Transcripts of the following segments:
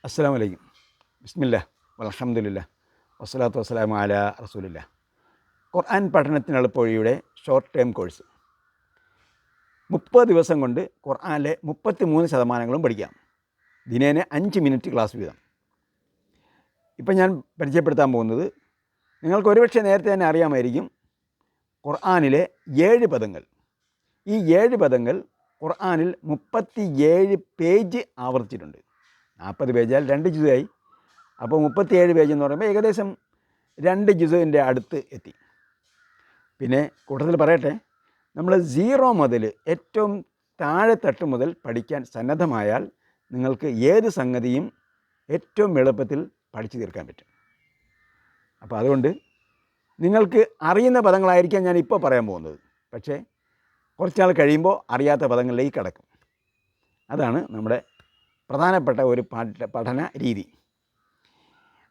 അസ്സലാമു അലൈക്കും. ബിസ്മില്ലാഹ് വൽഹംദുലില്ലാഹ് വസ്സലാത്തു വസ്സലാമു അലാ റസൂലില്ലാഹ്. ഖുർആൻ പഠനത്തിന് എളുപ്പവഴിയുടെ ഷോർട്ട് ടേം കോഴ്സ്. 30 ദിവസം കൊണ്ട് ഖുർആനിലെ 33% പഠിക്കാം. ദിനേന 5 മിനിറ്റ് ക്ലാസ് വീതം. ഇപ്പം ഞാൻ പരിചയപ്പെടുത്താൻ പോകുന്നത് നിങ്ങൾക്ക് ഒരുപക്ഷെ നേരത്തെ തന്നെ അറിയാമായിരിക്കും. ഖുർആനിലെ 7 പദങ്ങൾ. ഈ 7 പദങ്ങൾ ഖുർആനിൽ 37 പേജ് ആവർത്തിച്ചിട്ടുണ്ട്. 40 പേജാൽ 2 ജുസായി. അപ്പോൾ 37 പേജ് എന്ന് പറയുമ്പോൾ ഏകദേശം 2 ജുസിൻ്റെ അടുത്ത് എത്തി. പിന്നെ കൂട്ടത്തിൽ പറയട്ടെ, നമ്മൾ 0 മുതൽ ഏറ്റവും താഴെത്തട്ട് മുതൽ പഠിക്കാൻ സന്നദ്ധമായാൽ നിങ്ങൾക്ക് ഏത് സംഗതിയും ഏറ്റവും എളുപ്പത്തിൽ പഠിച്ചു തീർക്കാൻ പറ്റും. അപ്പോൾ അതുകൊണ്ട് നിങ്ങൾക്ക് അറിയുന്ന പദങ്ങളായിരിക്കാം ഞാൻ ഇപ്പോൾ പറയാൻ പോകുന്നത്. പക്ഷേ കുറച്ചാൾ കഴിയുമ്പോൾ അറിയാത്ത പദങ്ങളിലേക്ക് കടക്കും. അതാണ് നമ്മുടെ പ്രധാനപ്പെട്ട ഒരു പഠന രീതി.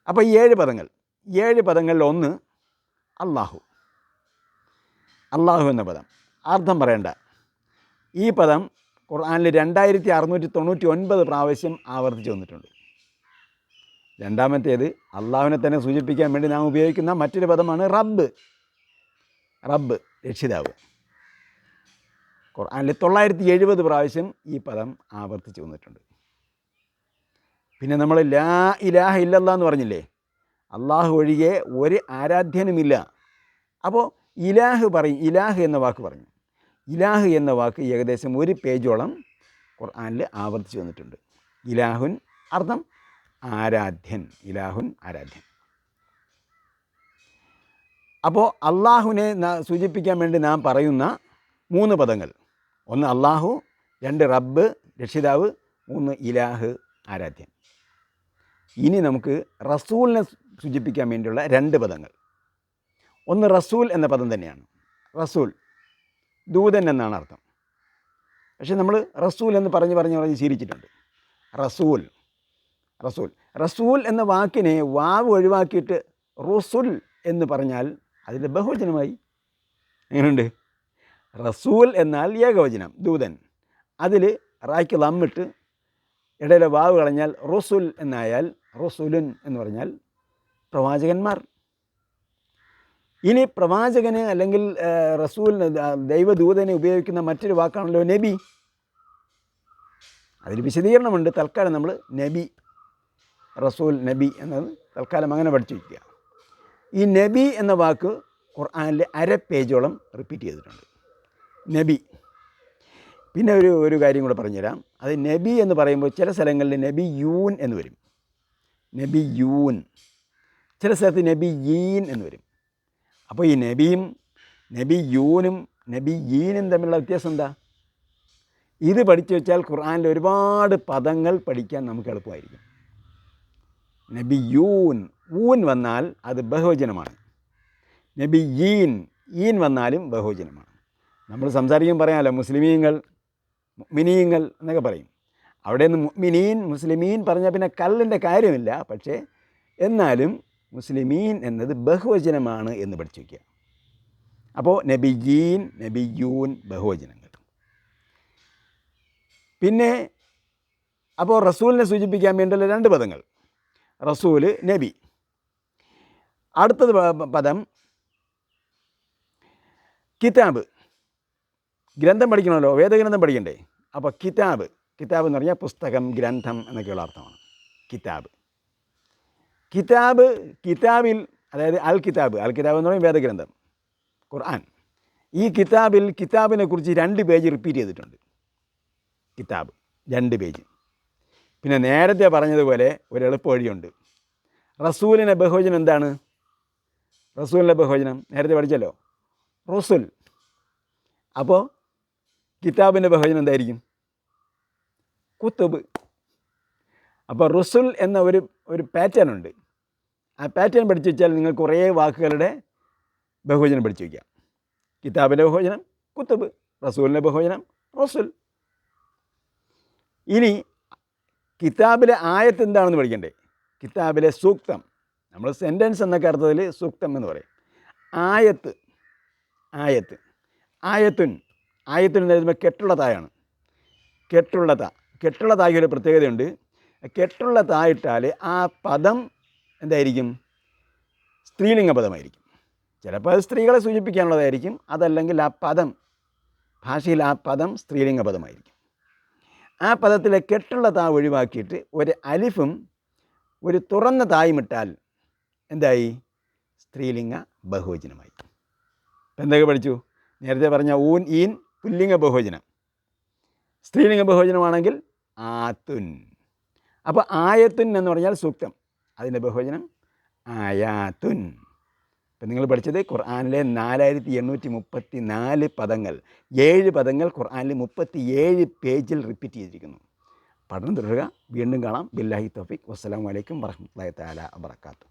അപ്പോൾ ഈ 7 പദങ്ങളിൽ ഒന്ന് അള്ളാഹു. അള്ളാഹു എന്ന പദം അർത്ഥം പറയേണ്ട. ഈ പദം ഖുർആനിൽ 2699 പ്രാവശ്യം ആവർത്തിച്ച് വന്നിട്ടുണ്ട്. രണ്ടാമത്തേത് അള്ളാഹുവിനെ തന്നെ സൂചിപ്പിക്കാൻ വേണ്ടി നാം ഉപയോഗിക്കുന്ന മറ്റൊരു പദമാണ് റബ്ബ്. റബ്ബ്, രക്ഷിതാവ്. ഖുർആനിൽ 970 പ്രാവശ്യം ഈ പദം ആവർത്തിച്ച് വന്നിട്ടുണ്ട്. പിന്നെ നമ്മൾ ലാ ഇലാഹ ഇല്ലല്ലാഹ് എന്ന് പറഞ്ഞില്ലേ, അള്ളാഹു ഒഴികെ ഒരു ആരാധ്യനുമില്ല. അപ്പോൾ ഇലാഹ് പറയും, ഇലാഹ് എന്ന വാക്ക് പറഞ്ഞു. ഇലാഹ് എന്ന വാക്ക് ഏകദേശം 1 പേജോളം ഖുർആനിൽ ആവർത്തിച്ച് വന്നിട്ടുണ്ട്. ഇലാഹുൻ അർത്ഥം ആരാധ്യൻ, ഇലാഹുൻ ആരാധ്യൻ. അപ്പോൾ അള്ളാഹുവിനെ സൂചിപ്പിക്കാൻ വേണ്ടി നാം പറയുന്ന 3 പദങ്ങൾ: 1 അള്ളാഹു, 2 റബ്ബ് രക്ഷിതാവ്, 3 ഇലാഹ് ആരാധ്യൻ. ഇനി നമുക്ക് റസൂലിനെ സൂചിപ്പിക്കാൻ വേണ്ടിയുള്ള 2 പദങ്ങൾ. 1 റസൂൽ എന്ന പദം തന്നെയാണ്. റസൂൽ ദൂതൻ എന്നാണ് അർത്ഥം. പക്ഷെ നമ്മൾ റസൂൽ എന്ന് പറഞ്ഞ് ശീലിച്ചിട്ടുണ്ട്. റസൂൽ റസൂൽ റസൂൽ എന്ന വാക്കിനെ വാവ് ഒഴിവാക്കിയിട്ട് റുസുൽ എന്ന് പറഞ്ഞാൽ അതിൻ്റെ ബഹുവചനമായി. എങ്ങനെയുണ്ട്? റസൂൽ എന്നാൽ ഏകവചനം, ദൂതൻ. അതിൽ റായ്ക്ക് ലമ്മിട്ട് ഇടയിലെ വാവ് കളഞ്ഞാൽ റുസുൽ എന്നായാൽ റുസുലുൻ എന്ന് പറഞ്ഞാൽ പ്രവാചകന്മാർ. ഇനി പ്രവാചകന് അല്ലെങ്കിൽ റസൂലിന്, ദൈവദൂതനെ ഉപയോഗിക്കുന്ന മറ്റൊരു വാക്കാണല്ലോ നബി. അതിൽ വിശദീകരണമുണ്ട്. തൽക്കാലം നമ്മൾ നബി, റസൂൽ, നബി എന്നത് തൽക്കാലം അങ്ങനെ പഠിച്ചു വയ്ക്കുക. ഈ നബി എന്ന വാക്ക് ഖുർആനിൽ 1/2 പേജോളം റിപ്പീറ്റ് ചെയ്തിട്ടുണ്ട്. നബി. പിന്നെ ഒരു കാര്യം കൂടെ പറഞ്ഞുതരാം. അത് നബി എന്ന് പറയുമ്പോൾ ചില സ്ഥലങ്ങളിൽ നബി യൂൻ എന്ന് വരും, നബി യൂൻ. ചില സ്ഥലത്ത് നബി യീൻ എന്ന് വരും. അപ്പോൾ ഈ നബിയും നബി യൂനും നബി യീനും തമ്മിലുള്ള വ്യത്യാസം എന്താ? ഇത് പഠിച്ചു വെച്ചാൽ ഖുർആനിൽ ഒരുപാട് പദങ്ങൾ പഠിക്കാൻ നമുക്ക് എളുപ്പമായിരിക്കും. നബി യൂൻ, ഊൻ വന്നാൽ അത് ബഹുവചനമാണ്. നബി യീൻ, ഈൻ വന്നാലും ബഹുവചനമാണ്. നമ്മൾ സംസാരിക്കുമ്പോൾ പറയാമല്ലോ മുസ്ലിമീങ്ങൾ, മുഅ്മിനീങ്ങൾ എന്നൊക്കെ പറയും. അവിടെ നിന്ന് മുഅ്മിനീൻ, മുസ്ലിമീൻ പറഞ്ഞാൽ പിന്നെ കല്ലിൻ്റെ കാര്യമില്ല. പക്ഷേ എന്നാലും മുസ്ലിമീൻ എന്നത് ബഹുവചനമാണ് എന്ന് പഠിച്ചു വയ്ക്കുക. അപ്പോൾ നബിയീൻ, നബിയൂൻ ബഹുവചനങ്ങൾ. പിന്നെ അപ്പോൾ റസൂലിനെ സൂചിപ്പിക്കാൻ വേണ്ടിയുള്ള 2 പദങ്ങൾ: റസൂല്, നബി. അടുത്തത് പദം കിതാബ്. ഗ്രന്ഥം പഠിക്കണമല്ലോ, വേദഗ്രന്ഥം പഠിക്കണ്ടേ. അപ്പോൾ കിതാബ്, കിതാബ് എന്ന് പറഞ്ഞാൽ പുസ്തകം, ഗ്രന്ഥം എന്നൊക്കെയുള്ള അർത്ഥമാണ് കിതാബ്. കിതാബ്, കിതാബിൽ, അതായത് അൽ കിതാബ്, അൽ കിതാബ് എന്ന് പറയുമ്പോൾ വേദഗ്രന്ഥം, ഖുർആൻ. ഈ കിതാബിൽ കിതാബിനെ കുറിച്ച് 2 പേജ് റിപ്പീറ്റ് ചെയ്തിട്ടുണ്ട്. കിതാബ് 2 പേജ്. പിന്നെ നേരത്തെ പറഞ്ഞതുപോലെ ഒരു എളുപ്പ വഴിയുണ്ട്. റസൂലിൻ്റെ ബഹുവചനം എന്താണ്? റസൂലിൻ്റെ ബഹുവചനം നേരത്തെ പഠിച്ചല്ലോ, റുസുൽ. അപ്പോൾ കിതാബിൻ്റെ ബഹുവചനം എന്തായിരിക്കും? കുത്തുബ്. അപ്പോൾ റുസുൽ എന്ന ഒരു പാറ്റേൺ ഉണ്ട്. ആ പാറ്റേൺ പഠിച്ചു വെച്ചാൽ നിങ്ങൾ കുറേ വാക്കുകളുടെ ബഹുവചനം പഠിച്ചു വയ്ക്കാം. കിതാബിൻ്റെ ബഹുവചനം കുത്തുബ്, റസൂലിൻ്റെ ബഹുവചനം റസുൽ. ഇനി കിതാബിലെ ആയത്ത് എന്താണെന്ന് പഠിക്കണ്ടേ? കിതാബിലെ സൂക്തം, നമ്മൾ സെൻറ്റൻസ് എന്നൊക്കെ അർത്ഥത്തിൽ സൂക്തം എന്ന് പറയും. ആയത്ത്, ആയത്ത്, ആയത്തുൻ, ആയത്തുൻ എന്ന് എഴുതുമ്പോൾ കെട്ടുള്ള തായാണ്. കെട്ടുള്ള തായ്ക്ക് ഒരു പ്രത്യേകതയുണ്ട്. കെട്ടുള്ള തായിട്ടാൽ ആ പദം എന്തായിരിക്കും? സ്ത്രീലിംഗ പദമായിരിക്കും. ചിലപ്പോൾ അത് സ്ത്രീകളെ സൂചിപ്പിക്കാനുള്ളതായിരിക്കും, അതല്ലെങ്കിൽ ആ പദം ഭാഷയിൽ ആ പദം സ്ത്രീലിംഗ പദമായിരിക്കും. ആ പദത്തിലെ കെട്ടുള്ള താ ഒഴിവാക്കിയിട്ട് ഒരു അലിഫും ഒരു തുറന്ന തായും ഇട്ടാൽ എന്തായി? സ്ത്രീലിംഗ ബഹുവചനമായി. ഇപ്പം എന്തൊക്കെ പഠിച്ചു? നേരത്തെ പറഞ്ഞ ഊൻ ഈൻ പുല്ലിംഗ ബഹുവചനം, സ്ത്രീലിംഗ ബഹുവചനമാണെങ്കിൽ ആത്തുൻ. അപ്പോൾ ആയത്തുൻ എന്ന് പറഞ്ഞാൽ സൂക്തം, അതിൻ്റെ ബഹുവചനം ആയാത്തുൻ. ഇപ്പം നിങ്ങൾ പഠിച്ചത് ഖുർആനിലെ 4834 പദങ്ങൾ, 7 പദങ്ങൾ ഖുർആനിൽ 37 പേജിൽ റിപ്പീറ്റ് ചെയ്തിരിക്കുന്നു. പഠനം തുടരുക. വീണ്ടും കാണാം. ബില്ലാഹി തൗഫീഖ്. വസ്സലാമു അലൈക്കും വറഹ്മത്തുള്ളാഹി തആല വബറകാതുഹു.